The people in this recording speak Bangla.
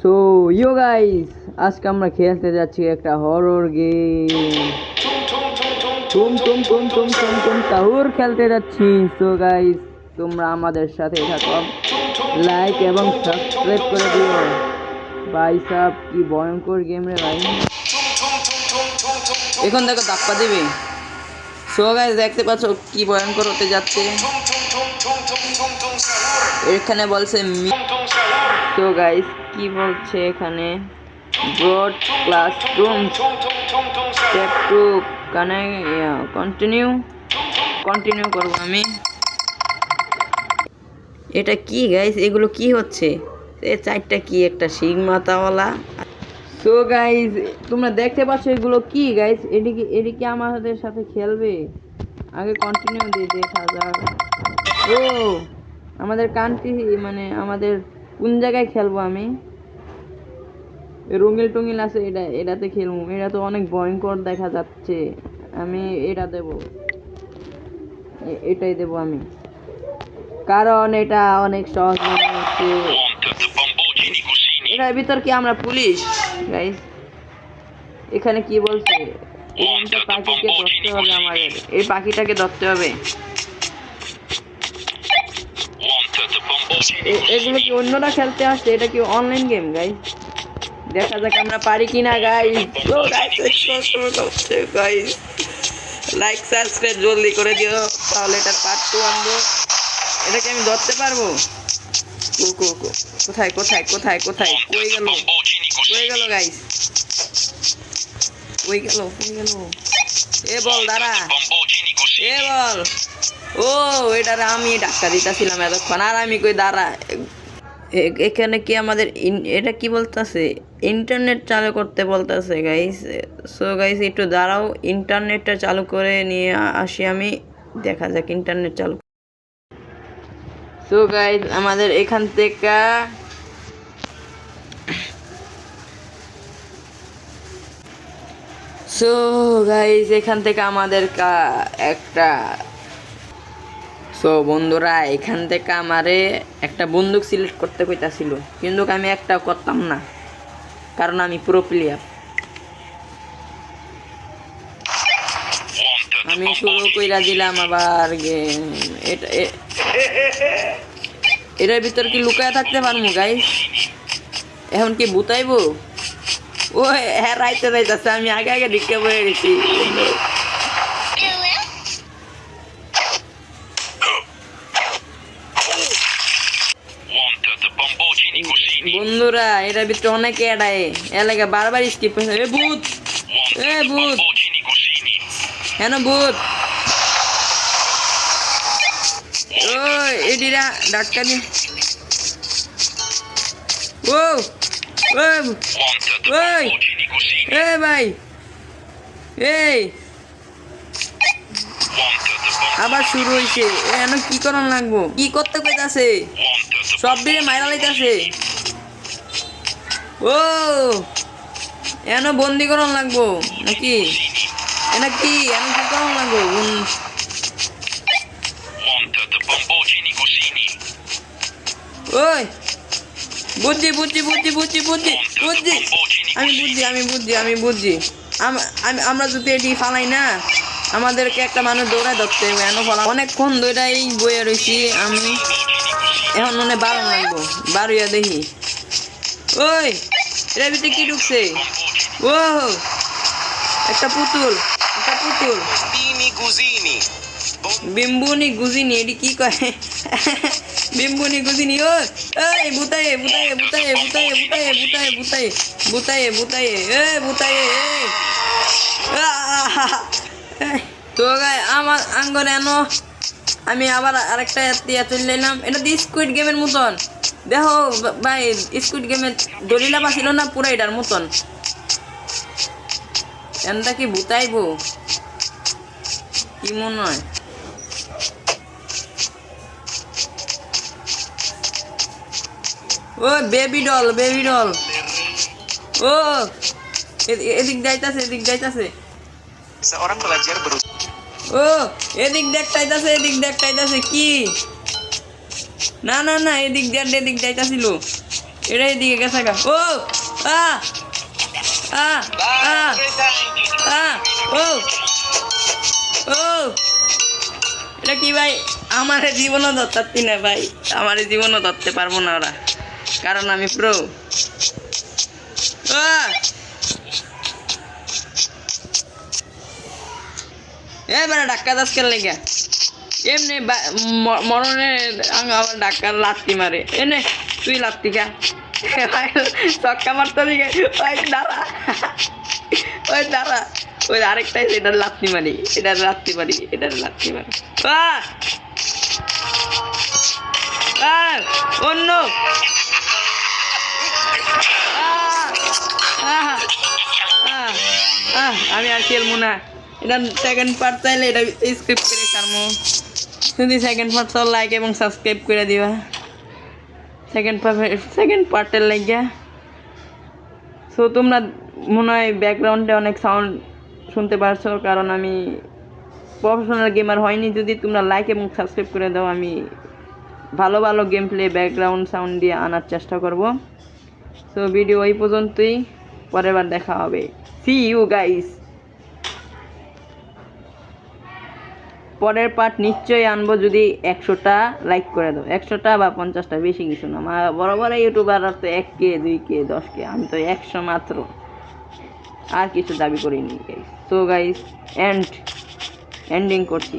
সো ইয়ো গাইস, আজকে আমরা খেলতে যাচ্ছি একটা হরর গেম। তুম তুম তুম তুম তুম তুম তাহুর খেলতে যাচ্ছি। সো গাইস, তোমরা আমাদের সাথে থাকো, লাইক এবং সাবস্ক্রাইব করে দিও। ভাই সাহেব, কি ভয়ঙ্কর গেম রে ভাই। এখন দেখো ধাপ্পা দিবে। সো গাইস, দেখতে পাচ্ছ কি ভয়ঙ্কর হতে যাচ্ছে। এখানে বলছে তো গাইস, কি বলছে এখানে, broad classroom step to continue করবো আমি। এটা কি গাইস, এগুলো কি হচ্ছে? এই চারটা কি একটা সিগমাতাওয়ালা। সো গাইস, তোমরা দেখতে পাচ্ছ এগুলো কি গাইস? এদিকে আমাদের সাথে খেলবে। আগে কন্টিনিউ দিয়ে দেখা যাক। ও আমাদের কান্ট্রি, মানে আমাদের কোন জায়গায় খেলবো আমি? রঙিল টঙ্গিল আছে, এটাতে খেলবো। এটা তো অনেক ভয়ঙ্কর দেখা যাচ্ছে। আমি এটা দেব, এটাই দেব আমি, কারণ এটা অনেক সহজ মনে হচ্ছে। এটার ভিতর কি আমরা পুলিশ গাইস? এখানে কি বলছে? পাখিকে ধরতে হবে আমাদের, এই পাখিটাকে ধরতে হবে। এগুলো কি অন্যরা খেলতে আসছে? এটা কি অনলাইন গেম গাইস? দেখা যাক আমরা পারি কিনা গাইস। গাইস লাইক সাবস্ক্রাইব জলদি করে দিও, তাহলে এটার পার্ট 2 আনবো। এটাকে আমি ধরতে পারবো? কোথায় কোথায় কোথায় কোথায় কই গেল? কই গেল গাইস? কই গেল? এ বল দাঁড়া, এ বল। ও এটারে আমি ধাক্কা দিতেছিলাম এতক্ষণ, আর আমি কই দাঁড়া। এখানে কি আমাদের এটা কি বলতেছে? ইন্টারনেট চালু করতে বলতেছে গাইস। সো গাইস, একটু দাঁড়াও, ইন্টারনেটটা চালু করে নিয়ে আসি আমি। দেখা যাক ইন্টারনেট চালু। সো গাইস, আমাদের এখান থেকে আমাদের একটা, সো বন্ধুরা, এখান থেকে আমারে একটা বন্দুক সিলেক্ট করতে কইতাছিল, কিন্তু আমি একটা করতাম না, কারণ আমি প্রো প্লেয়ার। আমি শুরু কইরা দিলাম আবার গেম। এটার ভিতর কি লুকায় থাকতে পারবো গাইস? এখন কি বুতাইবো? ও হ্যাঁ, রাইতে যাইতেছে। আমি আগে দিকে বয়ে গেছি। বন্ধুরা, এটার ভিতরে অনেকে এড়ায়, এলাকা বারবার স্কিপ হয়েছে। এ ভূত, এ ভূত, কেন ভূত? ও এডিরা ডাক্তার দি। ও ওই এ ভাই, এই আবার শুরু হয়েছে। এখন কি করার লাগবো? কি করতে কইতাছে? সব দিকে মাইরা লাইতাছে। ও এখন বন্দি করার লাগবো নাকি? এটা কি? আমি কি করার লাগবো? ওই বুঝছি আমি বুঝছি। আমরা যদি এটি ফালাই না, আমাদেরকে একটা মানুষ দৌড়ায় ধরতে হবে। এন ফলা অনেকক্ষণ দৌড়াই বয়ে রয়েছি আমি। এখন মনে বারো লাগবো, বারোয়া দেখি। ওই এটার ভিতরে কি ঢুকছে? ও একটা পুতুল। বিম্বুনি গুজিনি, এটি কি কয়? বিম্বুনি গুজিনি। ও এই বুতায়ে এ বুতায়ে। তো গাই আমার আঙ্গরে এনো আমি আবার আরেকটা চলে এলাম। এটা দিয়ে স্কুইড গেমের মতন। দেখো ভাই, স্কুইড গেমের দলিলা পাছিল না পুরা এটার মতন। এনটা কি বুতাইবো কি মনে হয়? ও বেবি ডল। ও এদিক যাইতাছে। ও এদিক দেখতাইতাছে কি? না এদিক যাইতাছিল। এটা এদিকে গেছে গা ও আ আ আ আ ও ও এটা কি ভাই আমার জীবনও ধরতে না ভাই আমার জীবনও ধরতে পারবো না ওরা কারণ আমি প্রো এবারে ডাক্কা দাস কেন লেগে এমনি মরণের আবার ডাক্তার লাত্তি মারে এনে তুই লাত্তি খা চক্কা মারতে দিকে ওই দাঁড়া ওই দাঁড়া ওই আরেকটাই এটার লাত্তি মারি এটার লাত্তি মারি এটার লাত্তি মারি অন্য আমি আর খেলবো না এটা সেকেন্ড পার্ট চাইলে এটা স্ক্রিপ্ট করে ছাড়বো যদি সেকেন্ড পার্ট সব লাইক এবং সাবস্ক্রাইব করে দিবা সেকেন্ড পার্টের লাগিয়া সো তোমরা মনে হয় ব্যাকগ্রাউন্ডে অনেক সাউন্ড শুনতে পারছো কারণ আমি প্রফেশনাল গেমার হয়নি যদি তোমরা লাইক এবং সাবস্ক্রাইব করে দাও আমি ভালো ভালো গেম প্লে ব্যাকগ্রাউন্ড সাউন্ড দিয়ে আনার চেষ্টা করব সো ভিডিও এই পর্যন্তই পরের বার দেখা হবে সি ইউ গাইস পরের পার্ট নিশ্চয়ই আনবো যদি 100টা লাইক করে দাও 100টা বা 50টা বেশি কিছু না বড় বড় ইউটিউবার তো 1K 2K 10K আমি তো 100 মাত্র আর কিছু দাবি করিনি গাইস সো গাইস এন্ডিং করছি